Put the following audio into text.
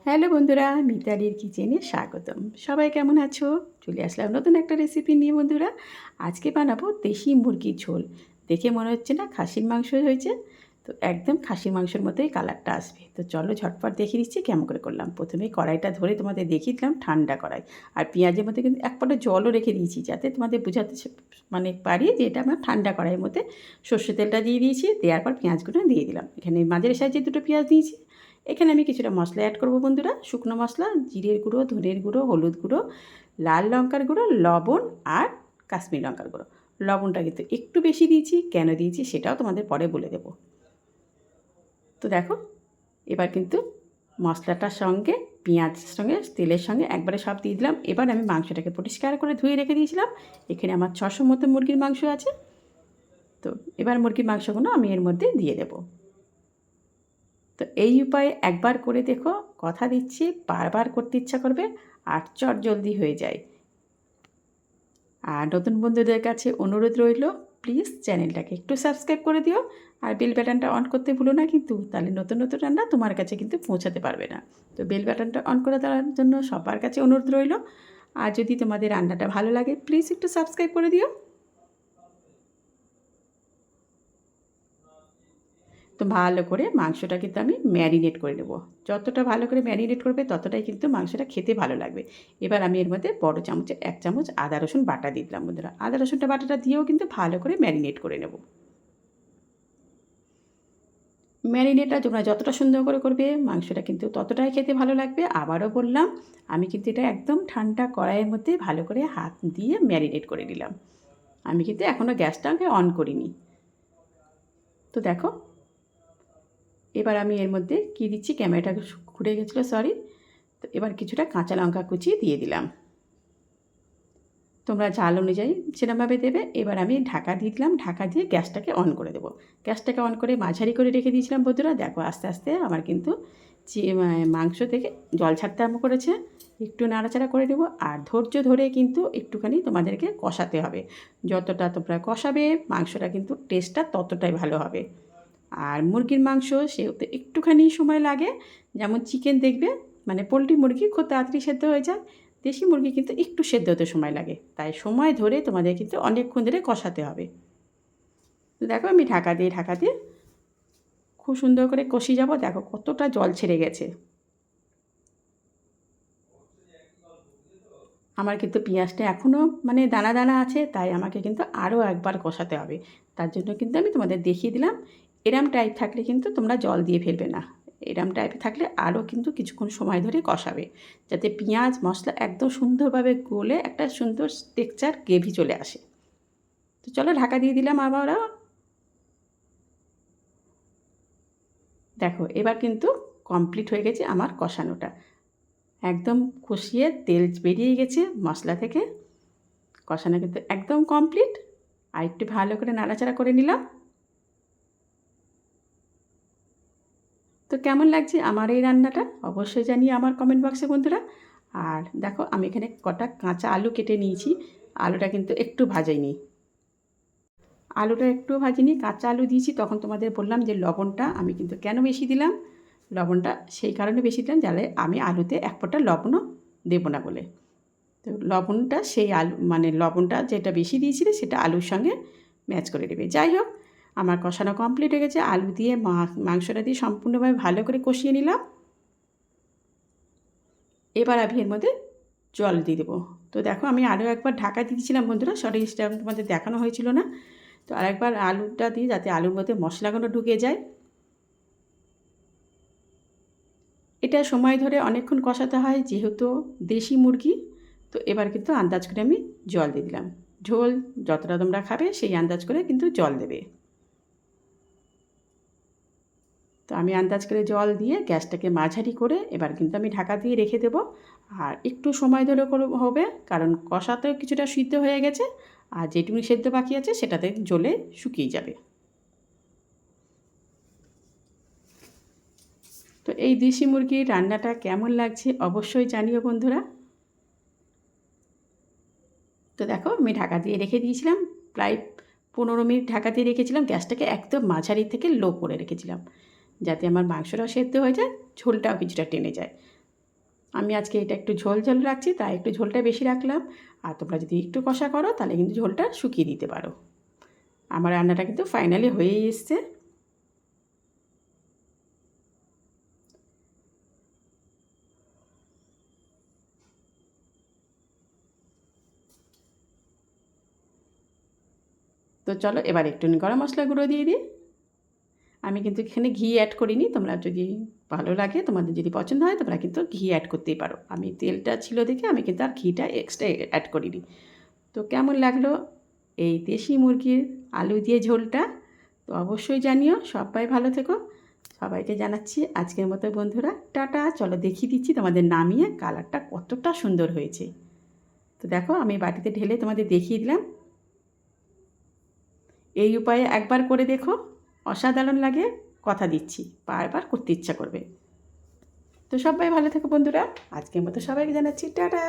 Hello বন্ধুরা, মিতালির কিচেনে স্বাগতম। সবাই কেমন আছো? চলে আসলাম নতুন একটা রেসিপি নিয়ে বন্ধুরা। আজকে বানাবো দেশি মুরগির ঝোল। দেখে মনে হচ্ছে না খাসির মাংস হয়েছে? তো একদম খাসির মাংসের মতোই কালারটা আসবে। তো চলো ঝটপট দেখিয়ে দিচ্ছি কেমন করে করলাম। প্রথমে কড়াইটা ধরে তোমাদের দেখিয়ে দিলাম ঠান্ডা কড়াই। আর পেঁয়াজের মধ্যে কিন্তু এক ফোঁটা জলও রেখে দিয়েছি, যাতে তোমাদের বোঝাতে মানে পারি যে এটা আমার ঠান্ডা কড়াইয়ের মধ্যে সর্ষে তেলটা দিয়ে দিয়েছি। দেওয়ার পর পেঁয়াজগুলো দিয়ে দিলাম। এখানে মাঝারি সাইজে দুটো পেঁয়াজ দিয়েছি। এখানে আমি কিছুটা মশলা অ্যাড করব বন্ধুরা। শুকনো মশলা, জিরের গুঁড়ো, ধনের গুঁড়ো, হলুদ গুঁড়ো, লাল লঙ্কার গুঁড়ো, লবণ আর কাশ্মীরি লঙ্কার গুঁড়ো। লবণটা কিন্তু একটু বেশি দিয়েছি, কেন দিয়েছি সেটাও তোমাদের পরে বলে দেব। তো দেখো, এবার কিন্তু মশলাটার সঙ্গে পেঁয়াজের সঙ্গে তেলের সঙ্গে একবারে সব দিয়ে দিলাম। এবার আমি মাংসটাকে পরিষ্কার করে ধুয়ে রেখে দিয়েছিলাম। এখানে আমার 600 মতো মুরগির মাংস আছে। তো এবার মুরগির মাংসগুলো আমি এর মধ্যে দিয়ে দেবো। তো এই উপায়ে একবার করে দেখো, কথা দিচ্ছি বারবার করতে ইচ্ছা করবে আর চটজলদি হয়ে যায়। আর নতুন বন্ধুদের কাছে অনুরোধ রইল, প্লিজ চ্যানেলটাকে একটু সাবস্ক্রাইব করে দিও আর বেল বাটনটা অন করতে ভুলো না কিন্তু, তাহলে নতুন নতুন রান্না তোমার কাছে কিন্তু পৌঁছাতে পারবে না। তো বেল বাটনটা অন করে দেওয়ার জন্য সবার কাছে অনুরোধ রইল। আর যদি তোমাদের রান্নাটা ভালো লাগে প্লিজ একটু সাবস্ক্রাইব করে দিও। তো ভালো করে মাংসটা কিন্তু আমি ম্যারিনেট করে নেব। যতটা ভালো করে ম্যারিনেট করবে ততটাই কিন্তু মাংসটা খেতে ভালো লাগবে। এবার আমি এর মধ্যে বড় চামচে 1 চামচ আদা রসুন বাটা দিয়ে দিলাম বন্ধুরা। আদা রসুনটা বাটাটা দিয়েও কিন্তু ভালো করে ম্যারিনেট করে নেব। ম্যারিনেটটা তোমরা যতটা সুন্দর করে করবে মাংসটা কিন্তু ততটাই খেতে ভালো লাগবে। আবারও বললাম, আমি কিন্তু এটা একদম ঠান্ডা কড়াইয়ের মধ্যে ভালো করে হাত দিয়ে ম্যারিনেট করে নিলাম। আমি কিন্তু এখনও গ্যাসটাকে অন করিনি। তো দেখো, এবার আমি এর মধ্যে কী দিচ্ছি, ক্যামেরাটা ঘুরে গেছিলো, সরি। তো এবার কিছুটা কাঁচা লঙ্কা কুচি দিয়ে দিলাম। তোমরা ঝাল অনুযায়ী সেরকমভাবে দেবে। এবার আমি ঢাকা দিয়ে দিলাম। ঢাকা দিয়ে গ্যাসটাকে অন করে দেবো। গ্যাসটাকে অন করে মাঝারি করে রেখে দিয়েছিলাম বন্ধুরা। দেখো আস্তে আস্তে আমার কিন্তু মাংস থেকে জল ছাড়তে আরম্ভ করেছে। একটু নাড়াচাড়া করে নেবো আর ধৈর্য ধরে কিন্তু একটুখানি তোমাদেরকে কষাতে হবে। যতটা তোমরা কষাবে মাংসটা কিন্তু টেস্টটা ততটাই ভালো হবে। আর মুরগির মাংস সেওতে একটুখানি সময় লাগে। যেমন চিকেন দেখবে, মানে পোলট্রি মুরগি খুব তাড়াতাড়ি সেদ্ধ হয়ে যায়। দেশি মুরগি কিন্তু একটু সেদ্ধ হতে সময় লাগে। তাই সময় ধরে তোমাদের কিন্তু অনেকক্ষণ ধরে কষাতে হবে। তো দেখো আমি ঢাকা দিয়ে খুব সুন্দর করে কষিয়ে যাব। দেখো কতটা জল ছেড়ে গেছে। আমার কিন্তু পেঁয়াজটা এখনও মানে দানা দানা আছে, তাই আমাকে কিন্তু আরও একবার কষাতে হবে। তার জন্য কিন্তু আমি তোমাদের দেখিয়ে দিলাম। এরম টাইপ থাকলে কিন্তু তোমরা জল দিয়ে ফেলবে না। এরম টাইপে থাকলে আরও কিন্তু কিছুক্ষণ সময় ধরে কষাবে, যাতে পেঁয়াজ মশলা একদম সুন্দরভাবে গলে একটা সুন্দর টেক্সচার গ্রেভি চলে আসে। তো চলো ঢাকা দিয়ে দিলাম আবারও। দেখো এবার কিন্তু কমপ্লিট হয়ে গেছে আমার কষানোটা। একদম কষিয়ে তেল বেরিয়ে গেছে মশলা থেকে। কষানো কিন্তু একদম কমপ্লিট। আর একটু ভালো করে নাড়াচাড়া করে নিলাম। তো কেমন লাগছে আমার এই রান্নাটা অবশ্যই জানিয়ে আমার কমেন্ট বক্সে বন্ধুরা। আর দেখো আমি এখানে কটা কাঁচা আলু কেটে নিয়েছি। আলুটা কিন্তু একটু ভাজাইনি। আলুটা একটু ভাজিনি, কাঁচা আলু দিয়েছি। তখন তোমাদের বললাম যে লবণটা আমি কিন্তু কেন বেশি দিলাম, লবণটা সেই কারণে বেশি দিলাম যাতে আমি আলুতে এক ফোঁটা লবণও দেবো না বলে। তো লবণটা সেই আলু মানে লবণটা যেটা বেশি দিয়েছিলে সেটা আলুর সঙ্গে ম্যাচ করে দেবে। যাই হোক, আমার কষানো কমপ্লিট হয়ে গেছে। আলু দিয়ে মাংসটা দিয়ে সম্পূর্ণভাবে ভালো করে কষিয়ে নিলাম। এবার আমি এর মধ্যে জল দিয়ে দেবো। তো দেখো আমি আরও একবার ঢাকা দিয়েছিলাম বন্ধুরা, সরি সেটা তোমাদের দেখানো হয়েছিল না। তো আরেকবার আলুটা দিই যাতে আলুর মধ্যে মশলাগুলো ঢুকে যায়। এটা সময় ধরে অনেকক্ষণ কষাতে হয় যেহেতু দেশি মুরগি। তো এবার কিন্তু আন্দাজ করে আমি জল দিয়ে দিলাম। ঝোল যতটা তোমরা খাবে সেই আন্দাজ করে কিন্তু জল দেবে। তো আমি আন্দাজ করে জল দিয়ে গ্যাসটাকে মাঝারি করে এবার কিন্তু আমি ঢাকা দিয়ে রেখে দেবো। আর একটু সময় ধরে হবে, কারণ কষাতেও কিছুটা সিদ্ধ হয়ে গেছে। আর যেটুকু সেদ্ধ বাকি আছে সেটাতে জ্বলে শুকিয়ে যাবে। তো এই দেশি মুরগির রান্নাটা কেমন লাগছে অবশ্যই জানিও বন্ধুরা। তো দেখো আমি ঢাকা দিয়ে রেখে দিয়েছিলাম প্রায় 15 মিনিট ঢাকা দিয়ে রেখেছিলাম। গ্যাসটাকে একদম মাঝারি থেকে লো করে রেখেছিলাম যাতে আমার মাংসটাও সেদ্ধ হয়ে যায়, ঝোলটাও কিছুটা টেনে যায়। আমি আজকে এটা একটু ঝোল ঝোল রাখছি, তাই একটু ঝোলটা বেশি রাখলাম। আর তোমরা যদি একটু কষা করো তাহলে কিন্তু ঝোলটা শুকিয়ে দিতে পারো। আমার রান্নাটা কিন্তু ফাইনালি হয়েই এসছে। তো চলো এবার একটু গরম মশলা গুঁড়ো দিয়ে দিই। আমি কিন্তু এখানে ঘি অ্যাড করিনি, তোমরা যদি ভালো লাগে, তোমাদের যদি পছন্দ হয় তোমরা কিন্তু ঘি অ্যাড করতেই পারো। আমি তেলটা ছিল দেখে আমি কিন্তু আর ঘিটা এক্সট্রা অ্যাড করিনি। তো কেমন লাগলো এই দেশি মুরগির আলু দিয়ে ঝোলটা? তো অবশ্যই জানিও। সবাই ভালো থেকো। সবাইকে জানাচ্ছি আজকের মতো বন্ধুরা টাটা। চলো দেখিয়ে দিচ্ছি তোমাদের নামিয়ে কালারটা কতটা সুন্দর হয়েছে। তো দেখো আমি বাটিতে ঢেলে তোমাদের দেখিয়ে দিলাম। এই উপায়ে একবার করে দেখো, অসাধারণ লাগে, কথা দিচ্ছি, বারবার করতে ইচ্ছা করবে। তো সবাই ভালো থেকো বন্ধুরা, আজকের মতো সবাইকে জানাচ্ছি টাটা।